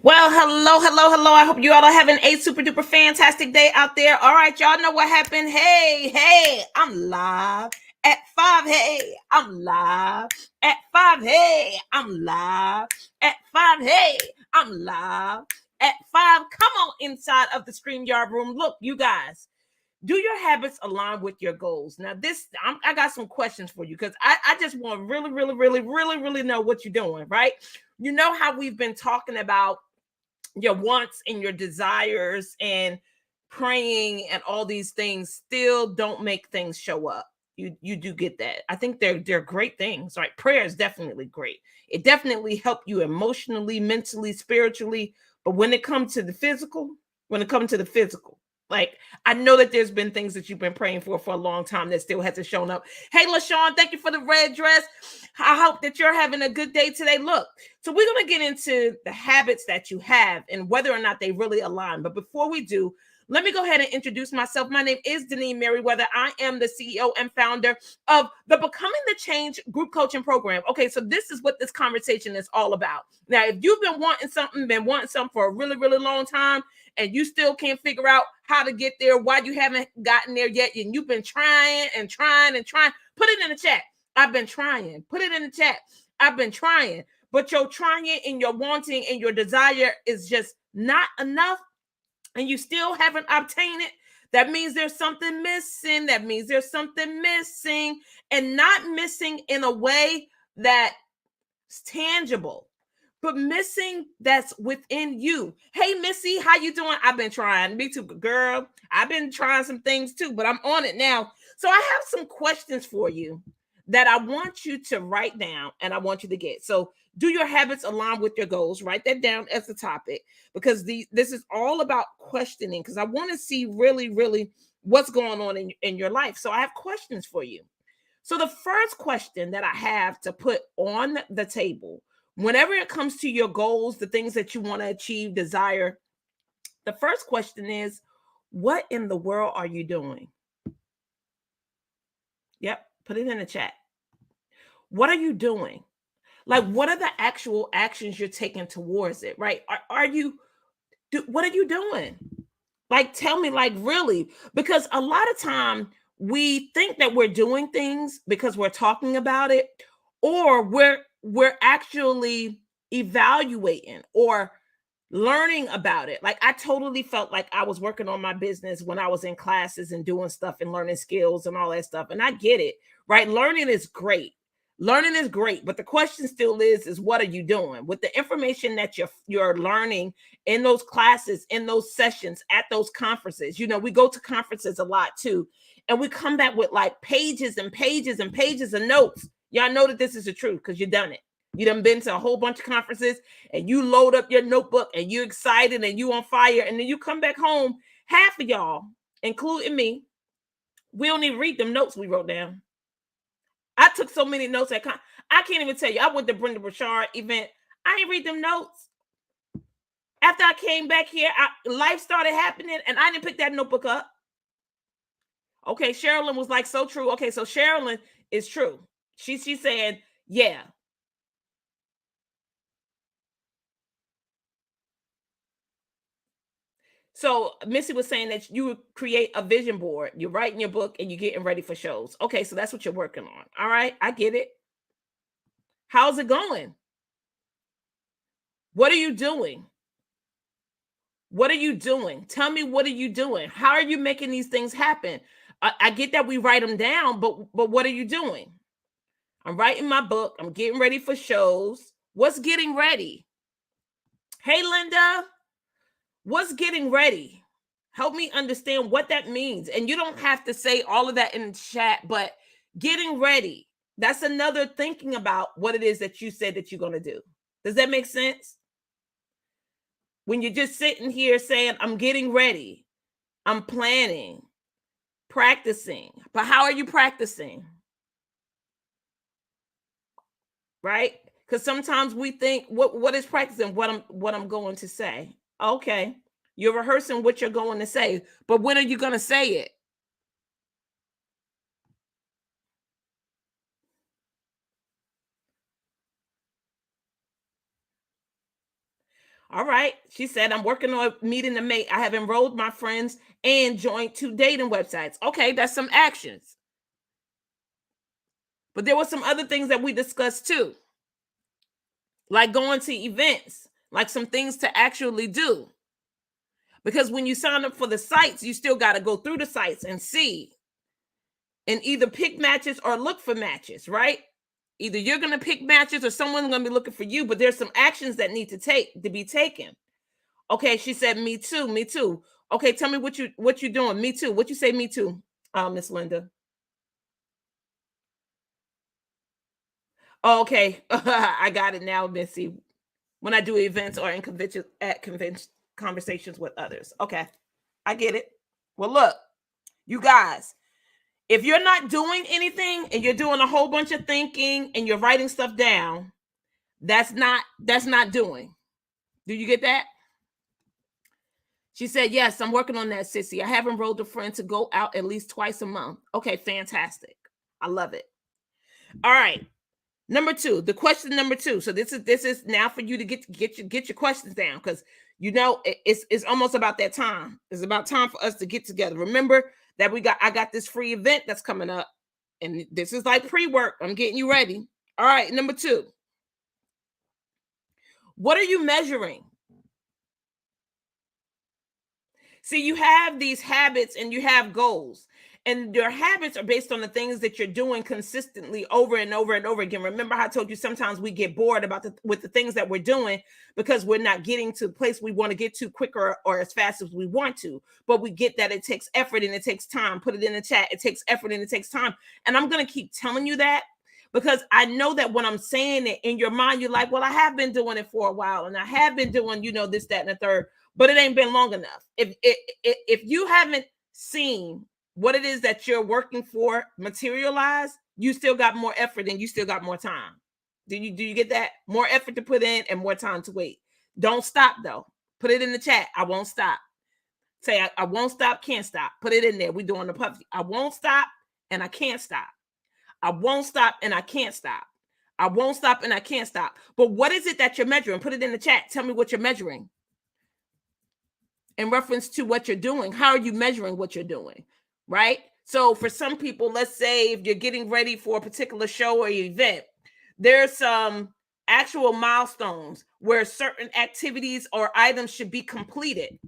Well, hello, hello, hello. I hope you all are having a super duper fantastic day out there. All right, y'all know what happened. Hey, I'm live at 5. Hey, I'm live at 5. Hey, I'm live at 5. Hey, I'm live at 5. Come on inside of the StreamYard room. Look, you guys, do your habits align with your goals? Now, I got some questions for you because I just want to really know what you're doing, right? You know how we've been talking about your wants and your desires and praying and all these things still don't make things show up. You do get that. I think they're great things, right? Prayer is definitely great. It definitely help you emotionally, mentally, spiritually. But when it comes to the physical, like I know that there's been things that you've been praying for a long time that still hasn't shown up. Hey, LaShawn, thank you for the red dress. I hope that you're having a good day today. Look, so we're going to get into the habits that you have and whether or not they really align. But before we do, let me go ahead and introduce myself. My name is Deneen Merriweather. I am the CEO and founder of the Becoming the Change group coaching program. Okay, so this is what this conversation is all about. Now, if you've been wanting something for a really long time, and you still can't figure out how to get there, why you haven't gotten there yet, and you've been trying, put it in the chat. I've been trying. Put it in the chat. I've been trying. But your trying and your wanting and your desire is just not enough, and you still haven't obtained it. That means there's something missing. And not missing in a way that's tangible, but missing that's within you. Hey, Missy, how you doing? I've been trying. Me too, girl. I've been trying some things too, but I'm on it now. So I have some questions for you that I want you to write down and I want you to get. So do your habits align with your goals? Write that down as a topic because this is all about questioning because I want to see really what's going on in your life. So I have questions for you. So the first question that I have to put on the table, whenever it comes to your goals, the things that you want to achieve, desire, the first question is, what in the world are you doing? Yep, put it in the chat. What are you doing? Like, what are the actual actions you're taking towards it, right? What are you doing? Like, tell me, like, really, because a lot of time we think that we're doing things because we're talking about it, or we're actually evaluating or learning about it. Like, I totally felt like I was working on my business when I was in classes and doing stuff and learning skills and all that stuff. And I get it, right? Learning is great. Learning is great, but the question still is what are you doing with the information that you're learning in those classes, in those sessions, at those conferences? You know, we go to conferences a lot too, and we come back with like pages and pages and pages of notes. Y'all know that this is the truth because you've done it. You done been to a whole bunch of conferences and you load up your notebook and you excited and you on fire, and then you come back home. Half of y'all, including me, we don't even read them notes we wrote down. I took so many notes I can't even tell you. I went to Brenda Burchard event. I didn't read them notes. After I came back here, life started happening, and I didn't pick that notebook up. Okay, Sherilyn was like, so true. Okay, so Sherilyn is true. She's saying, yeah. So Missy was saying that you would create a vision board. You're writing your book and you're getting ready for shows. Okay, so that's what you're working on. All right, I get it. How's it going? What are you doing? What are you doing? Tell me, what are you doing? How are you making these things happen? I get that we write them down, but what are you doing? I'm writing my book. I'm getting ready for shows. What's getting ready? Hey, Linda, what's getting ready? Help me understand what that means. And you don't have to say all of that in the chat, but getting ready, that's another thinking about what it is that you said that you're going to do. Does that make sense? When you're just sitting here saying, I'm getting ready, I'm planning, practicing. But how are you practicing? Right? Because sometimes we think, what is practicing? What I'm going to say. Okay. You're rehearsing what you're going to say, but when are you going to say it? All right. She said, I'm working on meeting a mate. I have enrolled my friends and joined 2 dating websites. Okay, that's some actions. But there were some other things that we discussed too, like going to events, like some things to actually do. Because when you sign up for the sites, you still got to go through the sites and see and either pick matches or look for matches, right? Either you're going to pick matches or someone's going to be looking for you, but there's some actions that need to be taken. Okay, she said, me too, me too. Okay, tell me what you doing. Me too. What you say, me too, Miss Linda? Oh, okay, I got it now, Missy. When I do events or in convention conversations with others. Okay, I get it. Well, look, you guys, if you're not doing anything and you're doing a whole bunch of thinking and you're writing stuff down, that's not doing. Do you get that? She said, yes, I'm working on that, sissy. I have enrolled a friend to go out at least twice a month. Okay, fantastic. I love it. All right. Number 2, the question number 2. So this is now for you to get your questions down, because it's almost about that time. It's about time for us to get together. Remember that I got this free event that's coming up, and this is like pre-work. I'm getting you ready. All right, number 2. What are you measuring? See, you have these habits and you have goals. And your habits are based on the things that you're doing consistently over and over and over again. Remember how I told you sometimes we get bored with the things that we're doing because we're not getting to the place we want to get to quicker or as fast as we want to. But we get that it takes effort and it takes time. Put it in the chat. It takes effort and it takes time. And I'm going to keep telling you that, because I know that when I'm saying it in your mind, you're like, well, I have been doing it for a while and I have been doing, this, that, and the third, but it ain't been long enough. If you haven't seen what it is that you're working for materialize, you still got more effort and you still got more time. Do you get that? More effort to put in and more time to wait. Don't stop though. Put it in the chat. I won't stop. Say I won't stop, can't stop. Put it in there. We're doing the puppy. I won't stop and I can't stop. I won't stop and I can't stop. I won't stop and I can't stop. But what is it that you're measuring? Put it in the chat. Tell me what you're measuring in reference to what you're doing. How are you measuring what you're doing? Right? So for some people, let's say if you're getting ready for a particular show or event, there's some actual milestones where certain activities or items should be completed.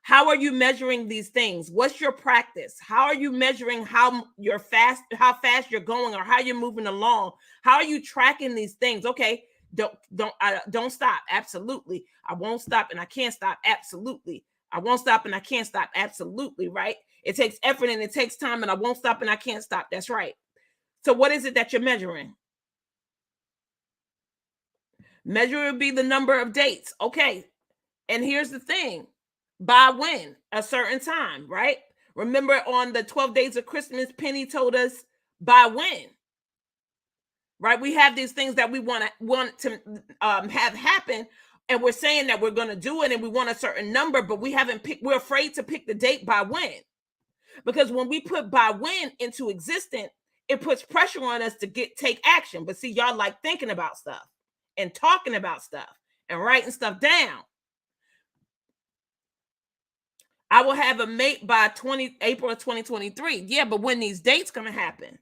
How are you measuring these things? What's your practice? How are you measuring how fast you're going or how you're moving along? How are you tracking these things? Okay, don't stop. Absolutely. I won't stop and I can't stop. Absolutely. I won't stop and I can't stop. Absolutely. Right? It takes effort and it takes time, and I won't stop and I can't stop. That's right. So what is it that you're measuring? Measure would be the number of dates. Okay. And here's the thing. By when? A certain time, right? Remember on the 12 days of Christmas, Penny told us by when. Right? We have these things that we want to have happen, and we're saying that we're going to do it and we want a certain number, but we're afraid to pick the date by when. Because when we put by when into existence, it puts pressure on us to take action. But see, y'all like thinking about stuff and talking about stuff and writing stuff down. I will have a mate by April of 2023. Yeah, but when these dates going to happen?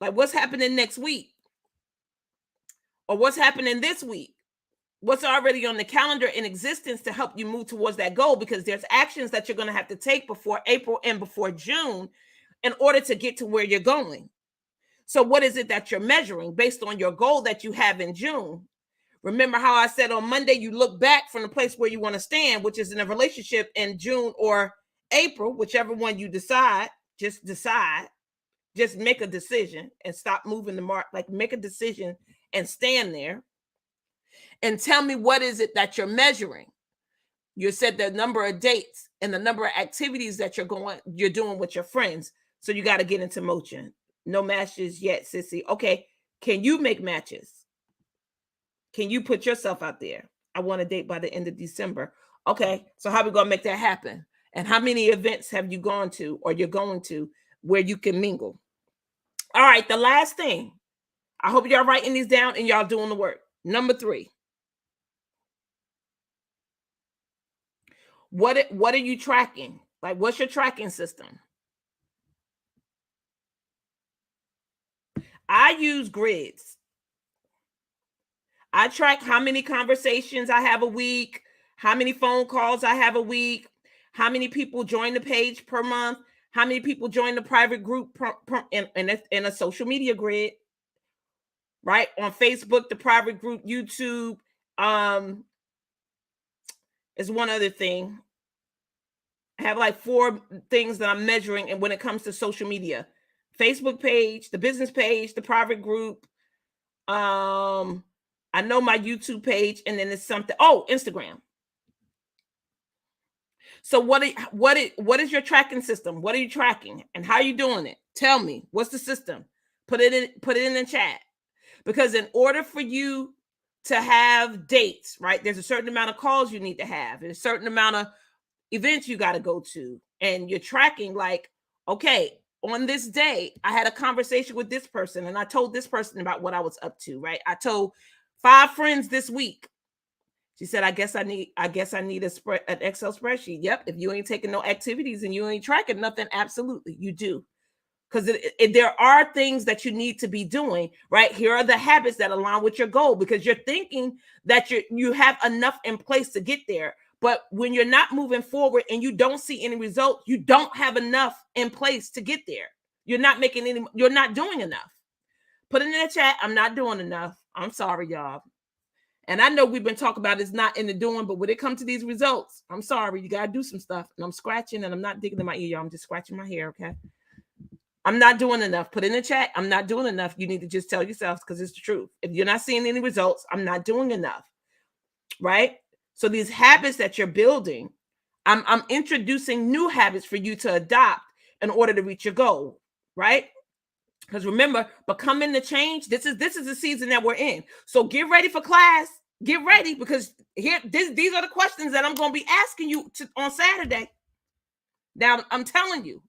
Like what's happening next week? Or what's happening this week? What's already on the calendar in existence to help you move towards that goal? Because there's actions that you're going to have to take before April and before June in order to get to where you're going. So what is it that you're measuring based on your goal that you have in June? Remember how I said on Monday, you look back from the place where you want to stand, which is in a relationship in June or April, whichever one you decide. Just make a decision and stop moving the mark. Like make a decision and stand there. And tell me, what is it that you're measuring? You said the number of dates and the number of activities that you're doing with your friends. So you got to get into motion. No matches yet, sissy. Okay. Can you make matches? Can you put yourself out there? I want a date by the end of December. Okay. So how are we going to make that happen? And how many events have you gone to or you're going to where you can mingle? All right. The last thing. I hope y'all writing these down and y'all doing the work. Number 3. What are you tracking? Like, what's your tracking system? I use grids. I track how many conversations I have a week, how many phone calls I have a week, how many people join the page per month, how many people join the private group in a social media grid, right? On Facebook, the private group, YouTube, is one other thing. I have like 4 things that I'm measuring, and when it comes to social media: Facebook page, the business page, the private group. I know my YouTube page, and then it's something. Oh, Instagram. So what is your tracking system? What are you tracking, and how are you doing it? Tell me. What's the system? Put it in the chat. Because in order for you to have dates, right? There's a certain amount of calls you need to have. There's a certain amount of events you got to go to, and you're tracking like, okay, on this day I had a conversation with this person, and I told this person about what I was up to, right? I told 5 friends this week. She said, I guess I need an Excel spreadsheet. Yep. If you ain't taking no activities and you ain't tracking nothing, absolutely you do. Because there are things that you need to be doing, right? Here are the habits that align with your goal, because you're thinking that you have enough in place to get there. But when you're not moving forward and you don't see any results, you don't have enough in place to get there. You're not doing enough. Put it in the chat. I'm not doing enough. I'm sorry, y'all. And I know we've been talking about it's not in the doing, but when it comes to these results, I'm sorry, you got to do some stuff. And I'm scratching, and I'm not digging in my ear, y'all. I'm just scratching my hair, okay? I'm not doing enough. Put in the chat. I'm not doing enough. You need to just tell yourselves, because it's the truth. If you're not seeing any results, I'm not doing enough, right? So these habits that you're building, I'm introducing new habits for you to adopt in order to reach your goal, right? Because remember, becoming the change, this is the season that we're in. So get ready for class. Get ready, because these are the questions that I'm going to be asking you on Saturday. Now, I'm telling you,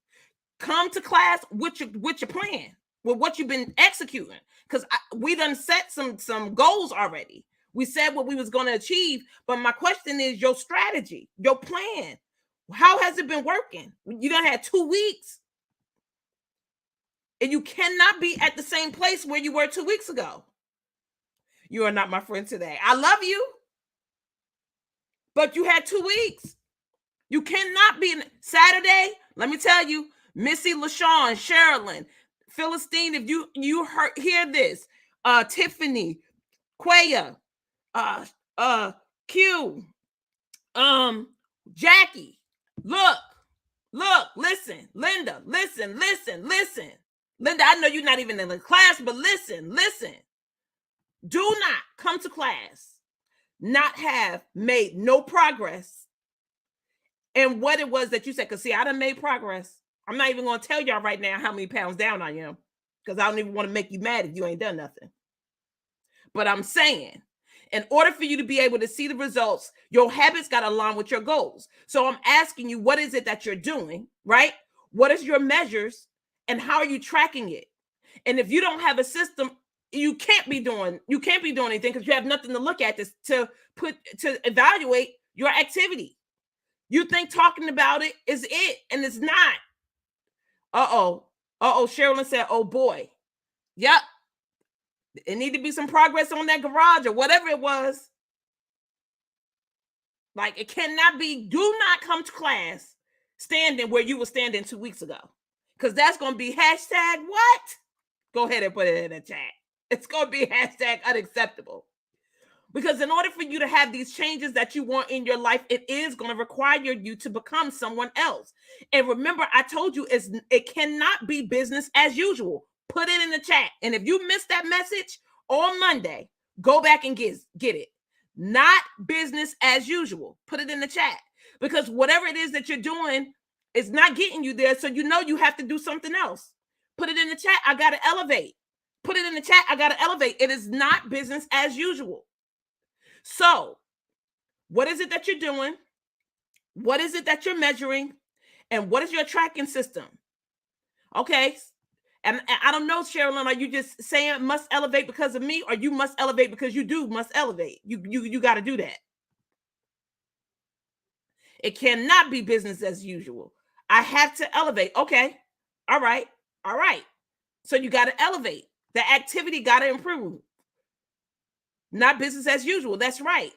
come to class with your plan, with what you've been executing, because we done set some goals already. We said what we was going to achieve, but my question is your strategy, your plan. How has it been working? You done had 2 weeks, and you cannot be at the same place where you were 2 weeks ago. You are not my friend today. I love you, but you had 2 weeks. You cannot be Saturday. Let me tell you, Missy, LaShawn, Sherilyn, Philistine, if you hear this, Tiffany, Quaya, Q, Jackie, look, listen, Linda, listen. Linda, I know you're not even in the class, but listen. Do not come to class, not have made no progress. And what it was that you said, because see, I done made progress. I'm not even going to tell y'all right now how many pounds down I am, because I don't even want to make you mad if you ain't done nothing. But I'm saying, in order for you to be able to see the results, your habits got to align with your goals. So I'm asking you, what is it that you're doing, right? What is your measures, and how are you tracking it? And if you don't have a system, you can't be doing anything, because you have nothing to look at to evaluate your activity. You think talking about it is it, and it's not. Sherilyn said, oh boy. Yep. It need to be some progress on that garage or whatever it was. Like, it cannot be, do not come to class standing where you were standing 2 weeks ago. Because that's going to be hashtag what? Go ahead and put it in the chat. It's going to be hashtag unacceptable. Because in order for you to have these changes that you want in your life, it is going to require you to become someone else. And remember, I told you it cannot be business as usual. Put it in the chat. And if you missed that message on Monday, go back and get it. Not business as usual. Put it in the chat. Because whatever it is that you're doing is not getting you there. So you know you have to do something else. Put it in the chat. I got to elevate. Put it in the chat. I got to elevate. It is not business as usual. So, what is it that you're doing? What is it that you're measuring? And what is your tracking system? Okay. And I don't know, Sherilyn, are you just saying must elevate because of me, or you must elevate because you must elevate? You got to do that. It cannot be business as usual. I have to elevate. Okay. All right. All right. So you got to elevate. The activity got to improve. Not business as usual. That's right.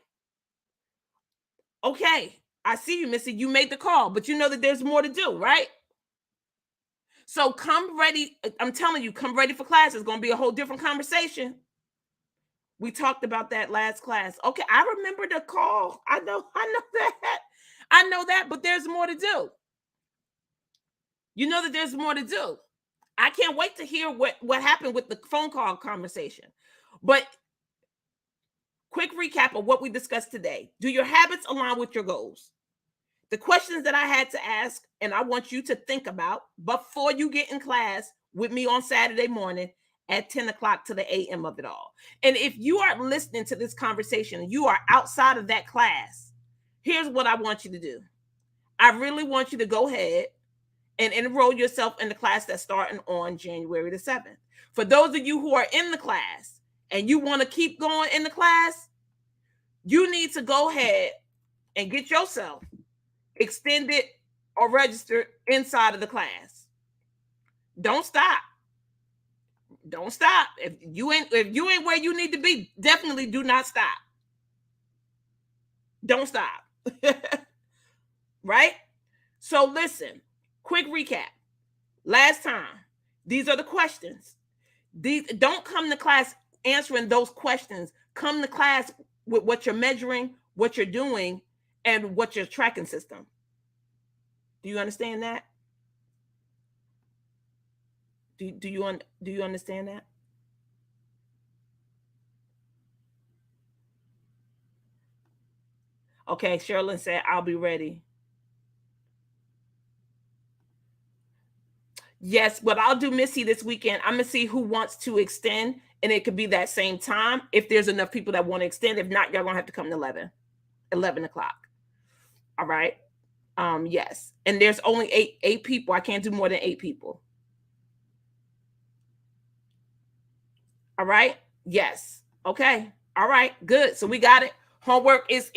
Okay. I see you, Missy. You made the call, but you know that there's more to do, right? So come ready. I'm telling you, come ready for class. It's going to be a whole different conversation. We talked about that last class. Okay, I remember the call. I know that. I know that, but there's more to do. You know that there's more to do. I can't wait to hear what happened with the phone call conversation. But quick recap of what we discussed today. Do your habits align with your goals? The questions that I had to ask, and I want you to think about before you get in class with me on Saturday morning at 10 o'clock to the a.m. of it all. And if you are listening to this conversation and you are outside of that class, here's what I want you to do. I really want you to go ahead and enroll yourself in the class that's starting on January the 7th. For those of you who are in the class and you want to keep going in the class, you need to go ahead and get yourself extended or registered inside of the class. Don't stop. Don't stop. If you ain't where you need to be, definitely do not stop. Don't stop. Right? So listen, quick recap. Last time, these are the questions. Don't come to class answering those questions. Come to class with what you're measuring, what you're doing, and what your tracking system. Do you understand that? Do you understand that? Okay, Sherilyn said, I'll be ready. Yes, what I'll do, Missy, this weekend, I'm going to see who wants to extend, and it could be that same time if there's enough people that want to extend. If not, y'all going to have to come to 11 o'clock. All right? Yes. And there's only eight people. I can't do more than 8 people. All right? Yes. Okay. All right. Good. So we got it. Homework is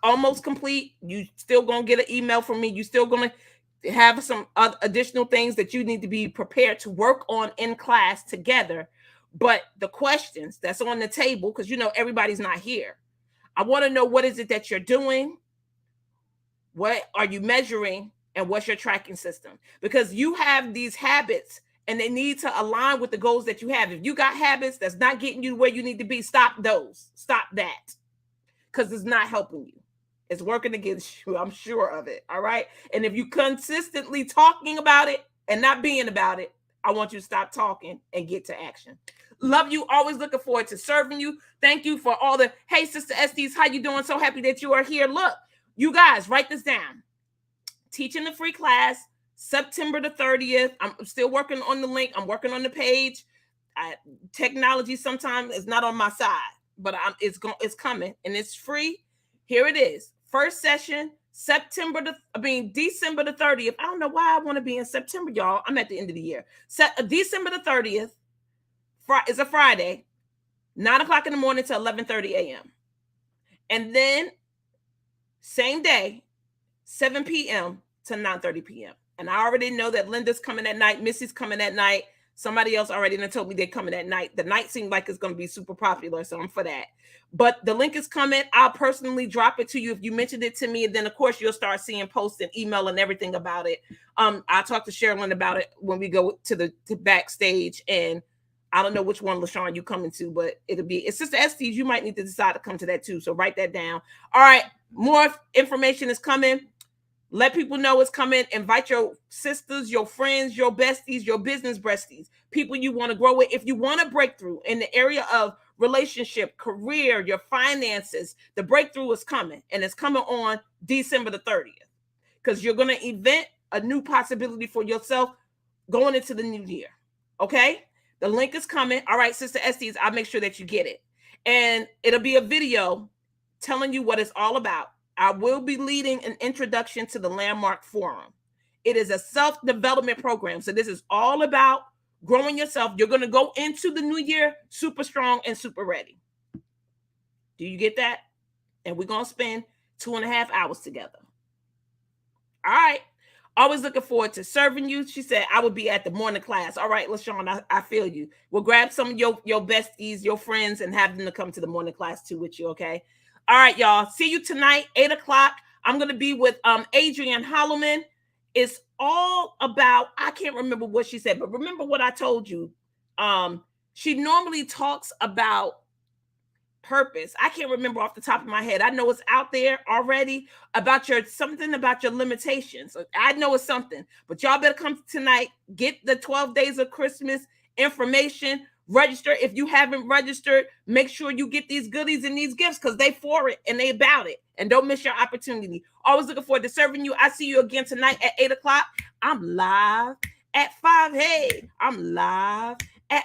almost complete. You still going to get an email from me. You still going to have some additional things that you need to be prepared to work on in class together. But the questions that's on the table, because everybody's not here. I want to know, what is it that you're doing? What are you measuring? And what's your tracking system? Because you have these habits and they need to align with the goals that you have. If you got habits that's not getting you where you need to be, stop those. Stop that. Because it's not helping you. It's working against you. I'm sure of it. All right. And if you consistently talking about it and not being about it, I want you to stop talking and get to action. Love you. Always looking forward to serving you. Thank you for all the, hey, Sister Estes, how you doing? So happy that you are here. Look, you guys, write this down. Teaching the free class, September the 30th. I'm still working on the link. I'm working on the page. Technology sometimes is not on my side, but it's coming and it's free. Here it is. First session, December the 30th. I don't know why I want to be in September, y'all. I'm at the end of the year. December the 30th is a Friday, 9 o'clock in the morning to 11:30 a.m. And then same day, 7 p.m. to 9:30 p.m. And I already know that Linda's coming at night. Missy's coming at night. Somebody else already told me they're coming at night. The night seemed like it's going to be super popular, so I'm for that. But the link is coming. I'll personally drop it to you if you mentioned it to me. And then, of course, you'll start seeing posts and email and everything about it. I'll talk to Sherilyn about it when we go to backstage. And I don't know which one, LaShawn, you coming to, but it's Sister Estes. You might need to decide to come to that too. So write that down. All right. More information is coming. Let people know it's coming. Invite your sisters, your friends, your besties, your business besties, people you want to grow with. If you want a breakthrough in the area of relationship, career, your finances, the breakthrough is coming. And it's coming on December the 30th. Because you're going to event a new possibility for yourself going into the new year. Okay? The link is coming. All right, Sister Estes, I'll make sure that you get it. And it'll be a video telling you what it's all about. I will be leading an introduction to the Landmark Forum. It is a self-development program. So this is all about growing yourself. You're going to go into the new year super strong and super ready. Do you get that? And we're going to spend 2.5 hours together. All right. Always looking forward to serving you. She said, I would be at the morning class. All right, LaShawn, I feel you. We'll grab some of your besties, your friends, and have them to come to the morning class too with you, okay? All right, y'all. See you tonight, 8 o'clock. I'm going to be with Adrienne Holloman. It's all about, I can't remember what she said, but remember what I told you. She normally talks about purpose. I can't remember off the top of my head. I know it's out there already about something about your limitations. I know it's something, but y'all better come tonight. Get the 12 days of Christmas information. Register. If you haven't registered, make sure you get these goodies and these gifts because they for it and they about it. And don't miss your opportunity. Always looking forward to serving you. I see you again tonight at 8 o'clock. I'm live at 5. Hey, I'm live